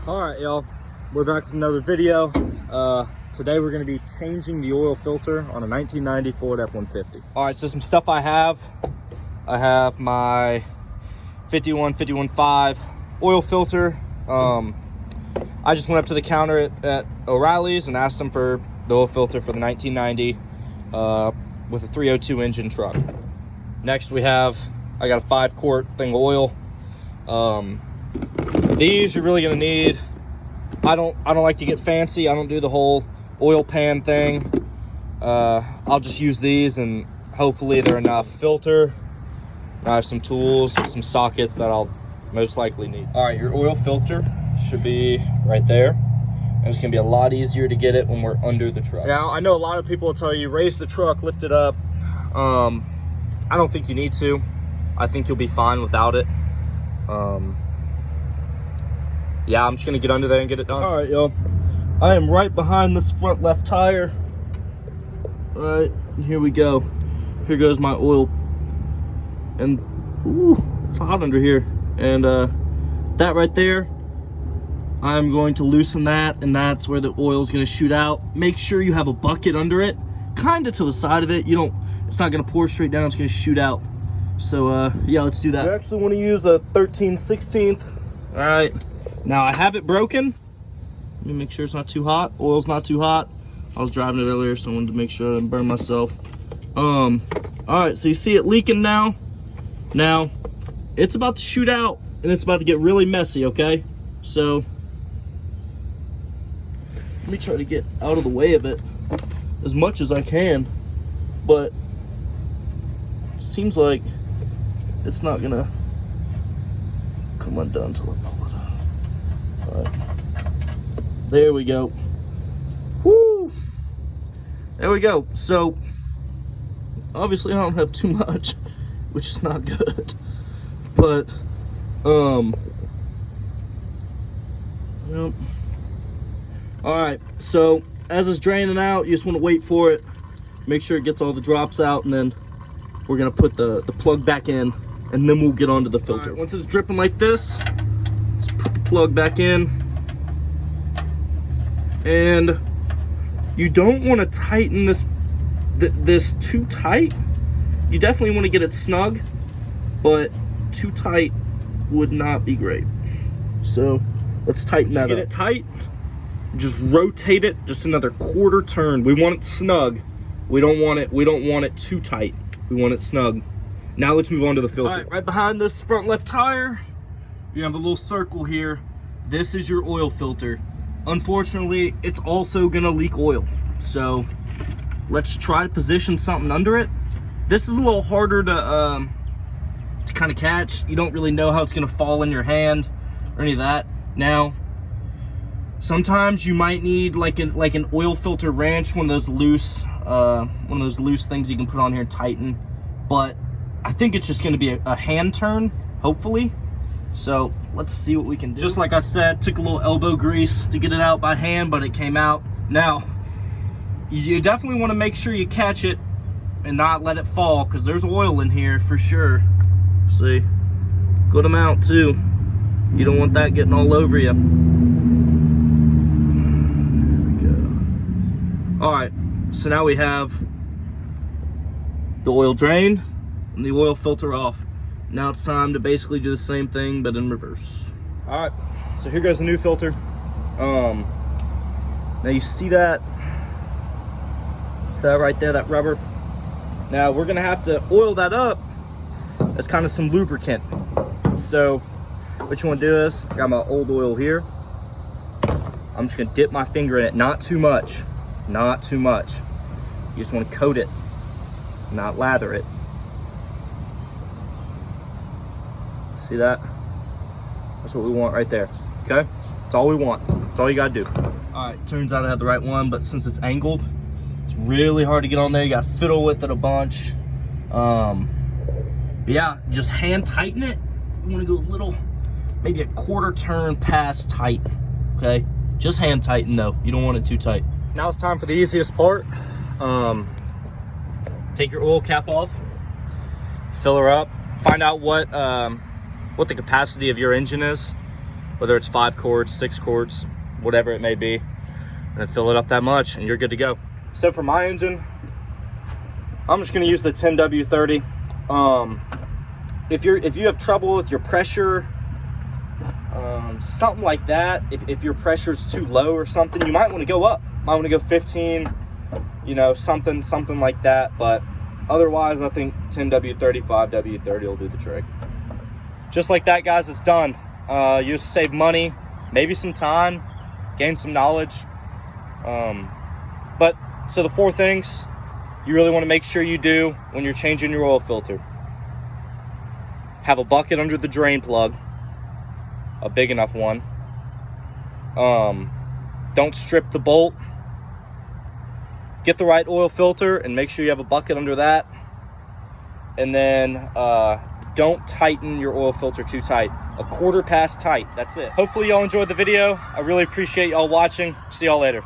All right, y'all, we're back with another video. Today we're going to be changing the oil filter on a 1990 Ford F-150. All right, so some stuff I have my 51.5 oil filter. I just went up to the counter at O'Reilly's and asked them for the oil filter for the 1990 with a 302 engine truck. Next I got a 5-quart thing of oil. These you're really gonna need. I don't like to get fancy. I don't do the whole oil pan thing. I'll just use these and hopefully they're enough. Filter. I have some tools, some sockets that I'll most likely need. All right, your oil filter should be right there. And it's gonna be a lot easier to get it when we're under the truck. Now, I know a lot of people will tell you, raise the truck, lift it up. I don't think you need to. I think you'll be fine without it. Yeah, I'm just gonna get under there and get it done. All right, y'all. I am right behind this front left tire. All right, here we go. Here goes my oil. And, ooh, it's hot under here. And that right there, I'm going to loosen that, and that's where the oil is gonna shoot out. Make sure you have a bucket under it, kinda to the side of it. It's not gonna pour straight down, it's gonna shoot out. So, yeah, let's do that. You actually wanna use a 13/16. All right. Now I have it broken. Let me make sure it's not too hot. Oil's not too hot. I was driving it earlier, so I wanted to make sure I didn't burn myself. All right, so you see it leaking now. Now, it's about to shoot out and it's about to get really messy, okay? So, let me try to get out of the way of it as much as I can, but it seems like it's not gonna come undone till I pull it out. All right. There we go. Woo! There we go. So, obviously I don't have too much, which is not good. But, yep. All right, so as it's draining out, you just want to wait for it. Make sure it gets all the drops out, and then we're gonna put the plug back in, and then we'll get onto the filter. Right, once it's dripping like this, let's put the plug back in. And you don't want to tighten this too tight. You definitely want to get it snug, but too tight would not be great. So let's tighten that up. Get it tight, just rotate it just another quarter turn. We want it snug. We don't want it too tight. We want it snug. Now let's move on to the filter. All right, right behind this front left tire, you have a little circle here. This is your oil filter. Unfortunately, it's also gonna leak oil. So let's try to position something under it. This is a little harder to kind of catch. You don't really know how it's gonna fall in your hand or any of that. Now, sometimes you might need like an oil filter wrench, one of those loose things you can put on here and tighten. But I think it's just gonna be a hand turn, hopefully. So let's see what we can do. Just like I said, took a little elbow grease to get it out by hand, but it came out. Now, you definitely want to make sure you catch it and not let it fall, because there's oil in here for sure. See, good amount too. You don't want that getting all over you. There we go. All right, so now we have the oil drain and the oil filter off. Now it's time to basically do the same thing, but in reverse. All right, so here goes the new filter. Now you see that? See that right there, that rubber? Now we're gonna have to oil that up as kind of some lubricant. So what you wanna do is, I got my old oil here. I'm just gonna dip my finger in it, not too much, not too much. You just wanna coat it, not lather it. See that? That's what we want right there, okay? That's all we want. That's all you gotta do. All right, turns out I had the right one, but since it's angled, it's really hard to get on there. You gotta fiddle with it a bunch. Yeah, just hand tighten it. You wanna go a little, maybe a quarter turn past tight, okay? Just hand tighten though. You don't want it too tight. Now it's time for the easiest part. Take your oil cap off, fill her up, find out what the capacity of your engine is. whether it's 5 quarts, 6 quarts, whatever it may be, and then fill it up that much and you're good to go. So for my engine, I'm just gonna use the 10W30. If you have trouble with your pressure, something like that, if your pressure's too low or something, you might want to go up. Might want to go 15, you know, something like that. But otherwise, I think 10W30, 5W30 will do the trick. Just like that, guys, it's done. You just save money, maybe some time, gain some knowledge. But so the 4 things you really want to make sure you do when you're changing your oil filter: have a bucket under the drain plug, a big enough one. Don't strip the bolt. Get the right oil filter and make sure you have a bucket under that. And then don't tighten your oil filter too tight. A 1/4 pass tight, that's it. Hopefully y'all enjoyed the video. I really appreciate y'all watching. See y'all later.